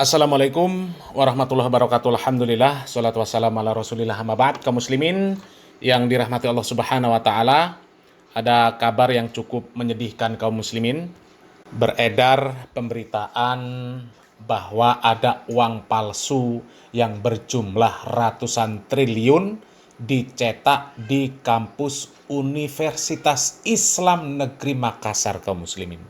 Assalamualaikum warahmatullahi wabarakatuh. Alhamdulillah, salatu wassalamu ala rasulillah, amma ba'd. Kaum muslimin yang dirahmati Allah subhanahu wa ta'ala, ada kabar yang cukup menyedihkan kaum muslimin. Beredar pemberitaan bahwa ada uang palsu yang berjumlah ratusan triliun dicetak di kampus Universitas Islam Negeri Makassar, kaum muslimin.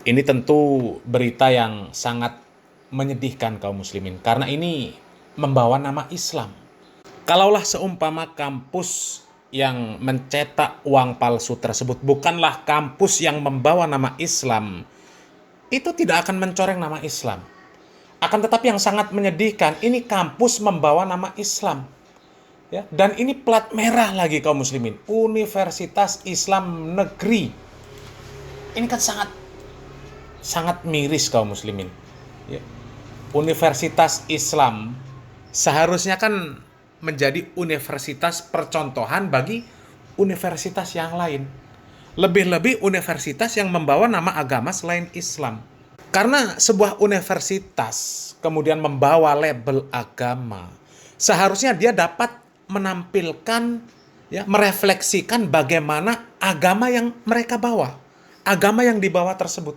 Ini tentu berita yang sangat menyedihkan kaum muslimin, karena ini membawa nama Islam. Kalaulah seumpama kampus yang mencetak uang palsu tersebut bukanlah kampus yang membawa nama Islam, itu tidak akan mencoreng nama Islam. Akan tetapi yang sangat menyedihkan, ini kampus membawa nama Islam. Ya, dan ini plat merah lagi kaum muslimin, Universitas Islam Negeri. Ini kan sangat miris kaum muslimin. Ya. Universitas Islam seharusnya kan menjadi universitas percontohan bagi universitas yang lain. Lebih-lebih universitas yang membawa nama agama selain Islam. Karena sebuah universitas kemudian membawa label agama, seharusnya dia dapat menampilkan, ya, merefleksikan bagaimana agama yang mereka bawa, agama yang dibawa tersebut.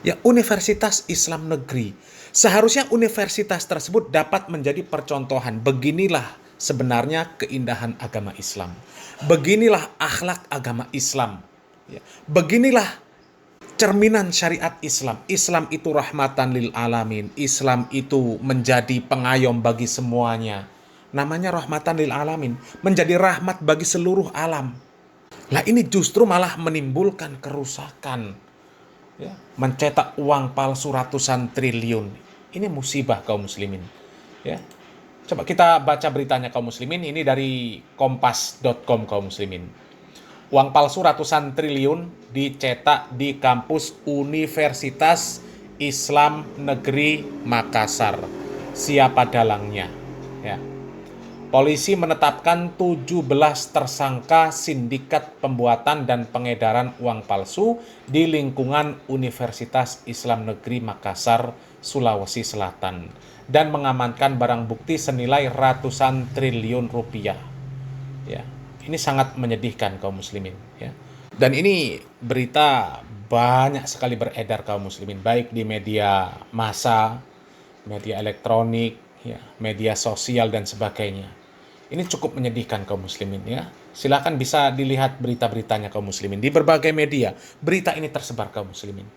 Ya, Universitas Islam Negeri. Seharusnya universitas tersebut dapat menjadi percontohan. Beginilah sebenarnya keindahan agama Islam. Beginilah akhlak agama Islam. Ya. Beginilah cerminan syariat Islam. Islam itu rahmatan lil alamin. Islam itu menjadi pengayom bagi semuanya. Namanya rahmatan lil alamin. Menjadi rahmat bagi seluruh alam. Lah ini justru malah menimbulkan kerusakan. Ya, mencetak uang palsu ratusan triliun. Ini musibah kaum muslimin. Ya. Coba kita baca beritanya kaum muslimin. Ini dari kompas.com kaum muslimin. Uang palsu ratusan triliun dicetak di kampus Universitas Islam Negeri Makassar. Siapa dalangnya? Ya. Polisi menetapkan 17 tersangka sindikat pembuatan dan pengedaran uang palsu di lingkungan Universitas Islam Negeri Makassar, Sulawesi Selatan, dan mengamankan barang bukti senilai ratusan triliun rupiah. Ya, ini sangat menyedihkan kaum muslimin. Ya. Dan ini berita banyak sekali beredar kaum muslimin, baik di media massa, media elektronik, ya, media sosial dan sebagainya. Ini cukup menyedihkan kaum muslimin, ya. Silakan bisa dilihat berita-beritanya kaum muslimin di berbagai media. Berita ini tersebar kaum muslimin.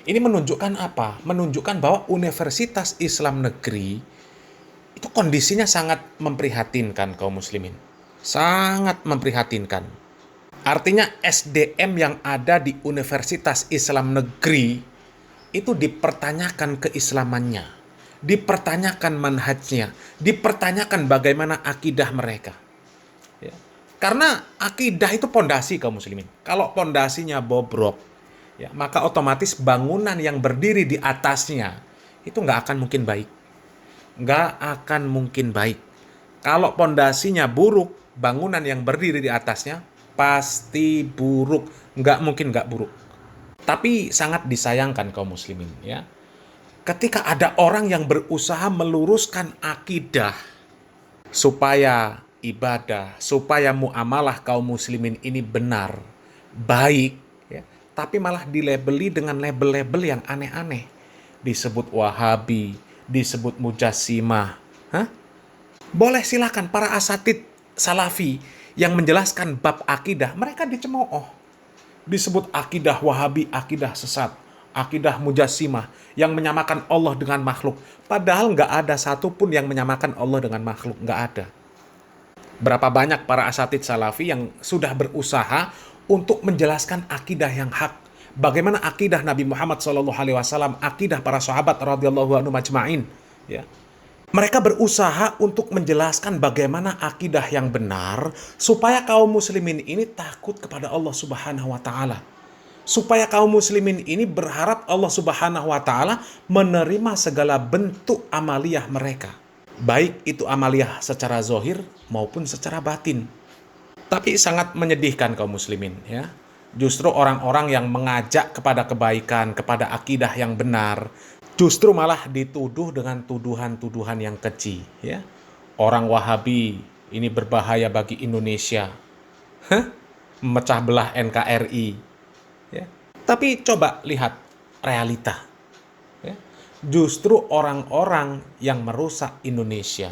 Ini menunjukkan apa? Menunjukkan bahwa Universitas Islam Negeri itu kondisinya sangat memprihatinkan kaum muslimin. Sangat memprihatinkan. Artinya SDM yang ada di Universitas Islam Negeri itu dipertanyakan keislamannya, dipertanyakan manhajnya, dipertanyakan bagaimana akidah mereka. Ya. Karena akidah itu pondasi kaum muslimin. Kalau pondasinya bobrok, ya, maka otomatis bangunan yang berdiri di atasnya itu nggak akan mungkin baik. Nggak akan mungkin baik. Kalau pondasinya buruk, bangunan yang berdiri di atasnya pasti buruk. Nggak mungkin nggak buruk. Tapi sangat disayangkan kaum muslimin, ya. Ketika ada orang yang berusaha meluruskan akidah supaya ibadah, supaya muamalah kaum muslimin ini benar, baik, ya, tapi malah dilabeli dengan label-label yang aneh-aneh. Disebut Wahabi, disebut Mujassimah. Hah? Boleh silakan para asatid Salafi yang menjelaskan bab akidah, mereka dicemooh. Disebut akidah Wahabi, akidah sesat, akidah Mujassimah yang menyamakan Allah dengan makhluk. Padahal nggak ada satupun yang menyamakan Allah dengan makhluk, nggak ada. Berapa banyak para asatid Salafi yang sudah berusaha untuk menjelaskan akidah yang hak. Bagaimana akidah Nabi Muhammad SAW, akidah para sahabat radhiyallahu anhum ajma'in. Ya. Mereka berusaha untuk menjelaskan bagaimana akidah yang benar supaya kaum muslimin ini takut kepada Allah Subhanahu wa taala. Supaya kaum muslimin ini berharap Allah Subhanahu wa taala menerima segala bentuk amaliyah mereka. Baik itu amaliyah secara zahir maupun secara batin. Tapi sangat menyedihkan kaum muslimin, ya. Justru orang-orang yang mengajak kepada kebaikan, kepada akidah yang benar, Justru malah dituduh dengan tuduhan-tuduhan yang keji, ya. Orang Wahabi ini berbahaya bagi Indonesia. Memecah belah NKRI, ya. Tapi coba lihat realita, ya. Justru orang-orang yang merusak Indonesia,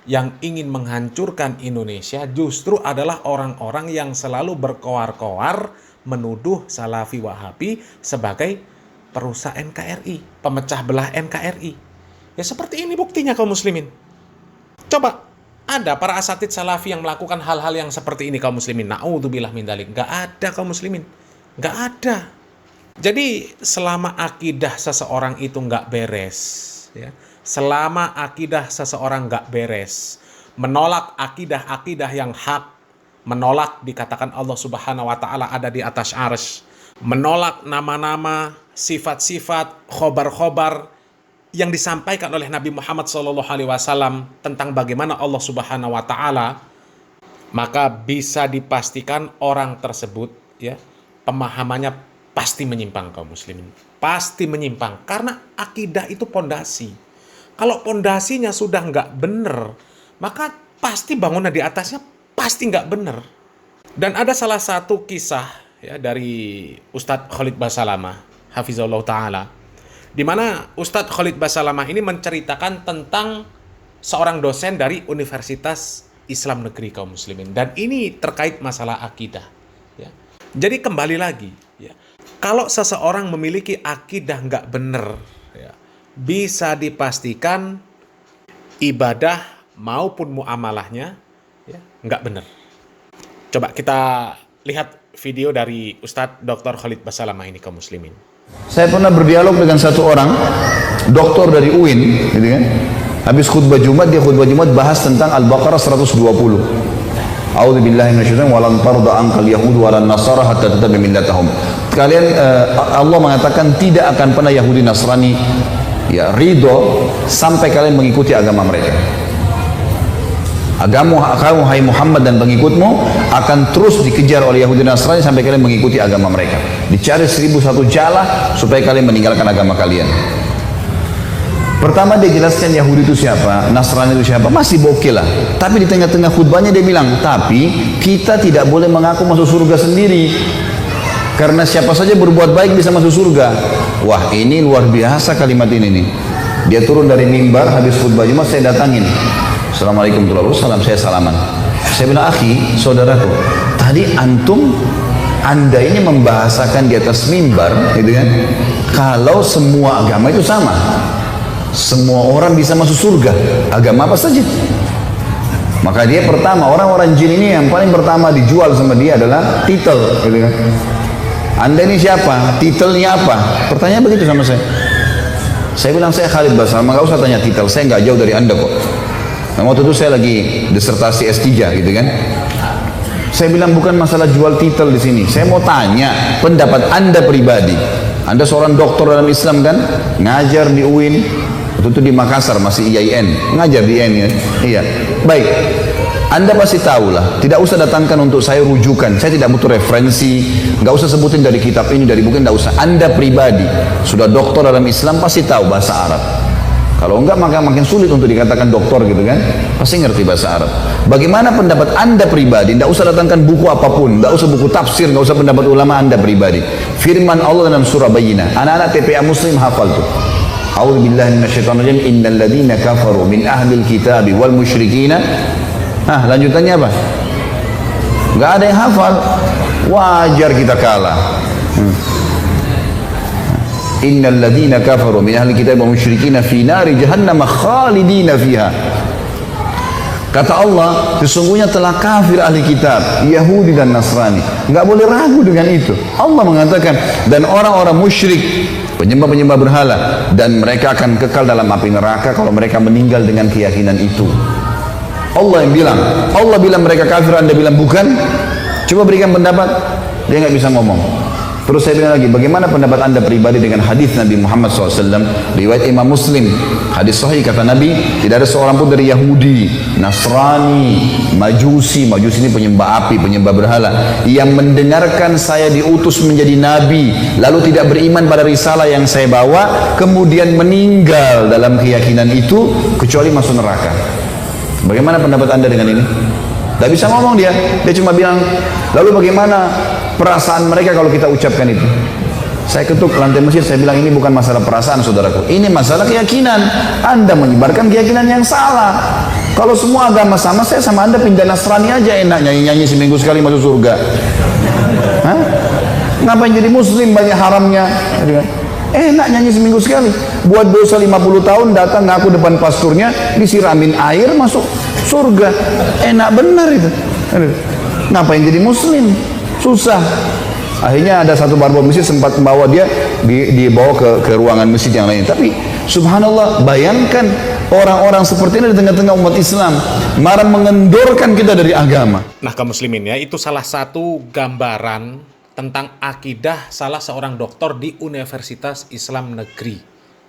yang ingin menghancurkan Indonesia, justru adalah orang-orang yang selalu berkoar-koar menuduh Salafi Wahabi sebagai perusak NKRI, pemecah belah NKRI. Ya seperti ini buktinya kaum muslimin. Coba, ada para asatidz Salafi yang melakukan hal-hal yang seperti ini kaum muslimin. Na'udzubillah min dzalik. Nggak ada kaum muslimin. Nggak ada. Jadi selama akidah seseorang itu nggak beres, ya, selama akidah seseorang nggak beres, menolak akidah-akidah yang hak, menolak dikatakan Allah Subhanahu wa Ta'ala ada di atas arsy, menolak nama-nama, sifat-sifat, khobar-khobar yang disampaikan oleh Nabi Muhammad SAW tentang bagaimana Allah Subhanahu wa Ta'ala, maka bisa dipastikan orang tersebut, ya, pemahamannya pasti menyimpang kaum muslimin. Pasti menyimpang karena akidah itu pondasi. Kalau pondasinya sudah nggak benar, maka pasti bangunan di atasnya pasti nggak benar. Dan ada salah satu kisah, ya, dari Ustadz Khalid Basalamah, hafizahullah ta'ala, di mana Ustadz Khalid Basalamah ini menceritakan tentang seorang dosen dari Universitas Islam Negeri kaum muslimin. Dan ini terkait masalah akidah, ya. Jadi kembali lagi, ya, kalau seseorang memiliki akidah nggak benar, ya, bisa dipastikan ibadah maupun muamalahnya, ya, nggak benar. Coba kita lihat video dari Ustadz Dr. Khalid Basalamah ini kaum muslimin. Saya pernah berdialog dengan satu orang doktor dari UIN, gitu kan. Habis khutbah Jumat, dia khutbah Jumat bahas tentang Al-Baqarah 120. A'udzubillahi minasyaitonir rajim, walan tarda ankal yahud walan nasara hatta tattabi millatahum. Kalian Allah mengatakan tidak akan pernah Yahudi Nasrani, ya, ridho sampai kalian mengikuti agama mereka. Agama kamu hai Muhammad dan pengikutmu akan terus dikejar oleh Yahudi Nasrani sampai kalian mengikuti agama mereka. Dicari 1001 jala supaya kalian meninggalkan agama kalian. Pertama dia jelaskan Yahudi itu siapa, Nasrani itu siapa, masih bokeh lah. Tapi di tengah-tengah khutbahnya dia bilang, tapi kita tidak boleh mengaku masuk surga sendiri. Karena siapa saja berbuat baik bisa masuk surga. Wah, ini luar biasa kalimat ini nih. Dia turun dari mimbar habis khutbah Jumat, saya datangin. Assalamualaikum warahmatullahi wabarakatuh. Saya salaman. Saya bilang, akhi, saudaraku, tadi anda ini membahasakan di atas mimbar, gitu kan? Kalau semua agama itu sama, semua orang bisa masuk surga, agama apa saja. Maka dia pertama, orang-orang jin ini yang paling pertama dijual sama dia adalah titel, gitu kan? Anda ini siapa? Titelnya apa? Pertanyaan begitu sama saya. Saya bilang, saya Khalid Basalamah, nggak usah tanya titel, saya nggak jauh dari anda kok. Nah, waktu itu saya lagi disertasi S3, gitu kan. Saya bilang bukan masalah jual titel di sini. Saya mau tanya pendapat anda pribadi. Anda seorang doktor dalam Islam kan, ngajar di UIN. Waktu itu di Makassar masih IAIN, ngajar di IAIN, ya. Iya. Baik. Anda pasti tahu lah. Tidak usah datangkan untuk saya rujukan. Saya tidak butuh referensi. Nggak usah sebutin dari kitab ini, dari buku, nggak usah. Anda pribadi sudah doktor dalam Islam pasti tahu bahasa Arab. Kalau enggak maka makin sulit untuk dikatakan doktor, gitu kan. Pasti ngerti bahasa Arab. Bagaimana pendapat anda pribadi? Tidak usah datangkan buku apapun, tidak usah buku tafsir, tidak usah pendapat ulama anda pribadi. Firman Allah dalam surah Bayyinah. Anak-anak TPA Muslim hafal tuh. A'udzubillahi minasyaitonir rajim. Innal ladzina kafaru min ahlil kitabi wal musyrikina. Lanjutannya apa? Enggak ada yang hafal. Wajar kita kalah. Innal ladzina kafaru min ahli kitab wa musyrikina fi nari jahannam khalidina fiha. Kata Allah, sesungguhnya telah kafir ahli kitab, Yahudi dan Nasrani. Enggak boleh ragu dengan itu. Allah mengatakan, dan orang-orang musyrik, penyembah-penyembah berhala, dan mereka akan kekal dalam api neraka kalau mereka meninggal dengan keyakinan itu. Allah yang bilang, Allah bilang mereka kafir, anda bilang bukan. Coba berikan pendapat, dia nggak bisa ngomong. Terus saya bilang lagi, bagaimana pendapat anda pribadi dengan hadis Nabi Muhammad SAW, riwayat Imam Muslim, hadis sahih, kata Nabi, tidak ada seorang pun dari Yahudi, Nasrani, Majusi ini penyembah api, penyembah berhala, yang mendengarkan saya diutus menjadi Nabi, lalu tidak beriman pada risalah yang saya bawa, kemudian meninggal dalam keyakinan itu, kecuali masuk neraka. Bagaimana pendapat anda dengan ini? Tidak bisa ngomong dia cuma bilang, lalu bagaimana perasaan mereka kalau kita ucapkan itu? Saya ketuk lantai masjid, saya bilang ini bukan masalah perasaan saudaraku, ini masalah keyakinan. Anda menyebarkan keyakinan yang salah. Kalau semua agama sama, saya sama anda pindah Nasrani aja, enak nyanyi-nyanyi seminggu sekali masuk surga. Hah? Ngapain jadi muslim banyak haramnya? Enak nyanyi seminggu sekali, buat dosa 50 tahun, datang ngaku depan pasturnya, disiramin air, masuk surga. Enak benar itu. Ngapain jadi muslim? Susah. Akhirnya ada satu barbel masjid sempat membawa dia, dibawa ke ruangan masjid yang lain. Tapi subhanallah, bayangkan orang-orang seperti ini di tengah-tengah umat Islam, marah mengendorkan kita dari agama. Nah, kaum muslimin ya, itu salah satu gambaran tentang akidah salah seorang doktor di Universitas Islam Negeri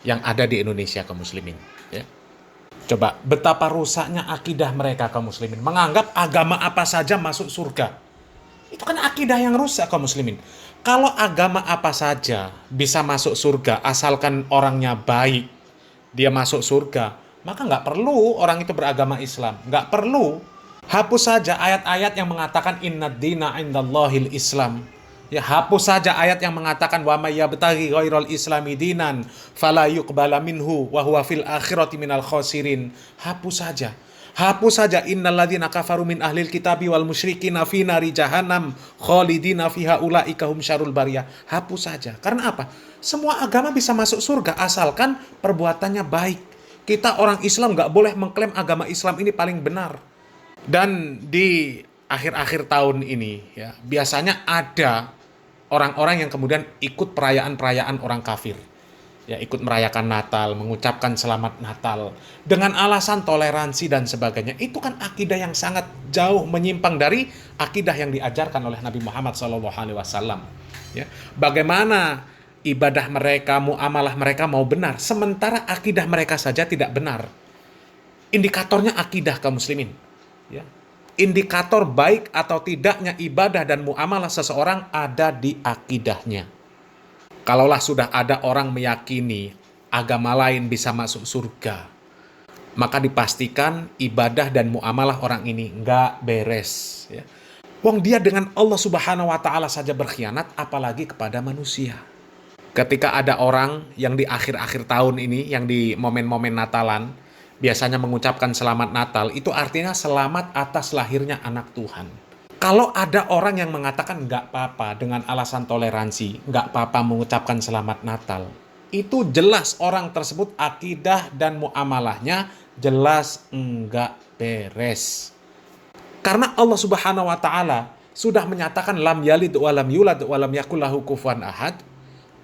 yang ada di Indonesia, kaum muslimin ya. Coba betapa rusaknya akidah mereka, kaum muslimin, menganggap agama apa saja masuk surga. Itu kan akidah yang rusak, kaum muslimin. Kalau agama apa saja bisa masuk surga asalkan orangnya baik, dia masuk surga, maka nggak perlu orang itu beragama Islam, nggak perlu. Hapus saja ayat-ayat yang mengatakan innad dina indallahil Islam. Ya, hapus saja ayat yang mengatakan wa may yabtaghi ghairal islami dinan fala yuqbala minhu wa huwa fil akhirati minal khasirin. Hapus saja. Hapus saja innalladzina kafaru min ahlil kitabi wal musyrikina fi nari jahannam khalidina fiha ulaika hum syarrul bariyah. Hapus saja. Karena apa? Semua agama bisa masuk surga asalkan perbuatannya baik. Kita orang Islam nggak boleh mengklaim agama Islam ini paling benar. Dan di akhir-akhir tahun ini ya, biasanya ada orang-orang yang kemudian ikut perayaan-perayaan orang kafir. Ya, ikut merayakan Natal, mengucapkan selamat Natal dengan alasan toleransi dan sebagainya. Itu kan akidah yang sangat jauh menyimpang dari akidah yang diajarkan oleh Nabi Muhammad SAW. Ya, bagaimana ibadah mereka, muamalah mereka mau benar, sementara akidah mereka saja tidak benar. Indikatornya akidah, kaum muslimin. Ya. Indikator baik atau tidaknya ibadah dan muamalah seseorang ada di akidahnya. Kalaulah sudah ada orang meyakini agama lain bisa masuk surga, maka dipastikan ibadah dan muamalah orang ini nggak beres. Ya. Wong dia dengan Allah Subhanahu wa Ta'ala saja berkhianat, apalagi kepada manusia. Ketika ada orang yang di akhir-akhir tahun ini, yang di momen-momen Natalan, biasanya mengucapkan selamat Natal, itu artinya selamat atas lahirnya anak Tuhan. Kalau ada orang yang mengatakan nggak apa-apa dengan alasan toleransi, nggak apa-apa mengucapkan selamat Natal, itu jelas orang tersebut akidah dan muamalahnya jelas nggak beres. Karena Allah Subhanahu wa Ta'ala sudah menyatakan lam yalid wa lam yulad wa lam yakul lahu kufuwan ahad,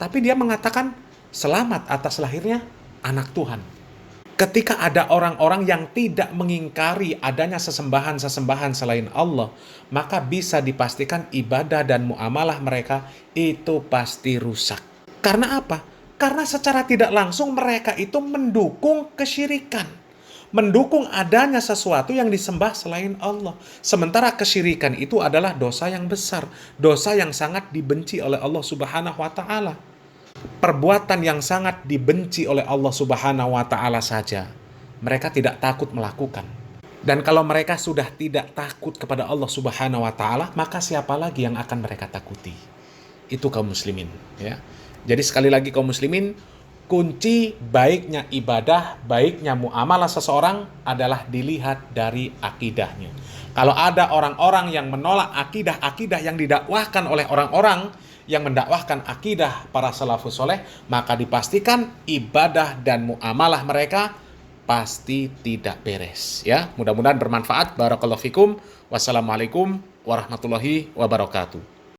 tapi dia mengatakan selamat atas lahirnya anak Tuhan. Ketika ada orang-orang yang tidak mengingkari adanya sesembahan-sesembahan selain Allah, maka bisa dipastikan ibadah dan muamalah mereka itu pasti rusak. Karena apa? Karena secara tidak langsung mereka itu mendukung kesyirikan. Mendukung adanya sesuatu yang disembah selain Allah. Sementara kesyirikan itu adalah dosa yang besar. Dosa yang sangat dibenci oleh Allah Subhanahu wa Ta'ala. Perbuatan yang sangat dibenci oleh Allah Subhanahu wa Ta'ala saja mereka tidak takut melakukan. Dan kalau mereka sudah tidak takut kepada Allah Subhanahu wa Ta'ala, maka siapa lagi yang akan mereka takuti? Itu kaum muslimin ya. Jadi sekali lagi kaum muslimin, kunci baiknya ibadah, baiknya muamalah seseorang adalah dilihat dari akidahnya. Kalau ada orang-orang yang menolak akidah-akidah yang didakwahkan oleh orang-orang yang mendakwahkan akidah para salafus soleh, maka dipastikan ibadah dan muamalah mereka pasti tidak beres. Ya, mudah-mudahan bermanfaat. Barakallahu fikum. Wassalamualaikum warahmatullahi wabarakatuh.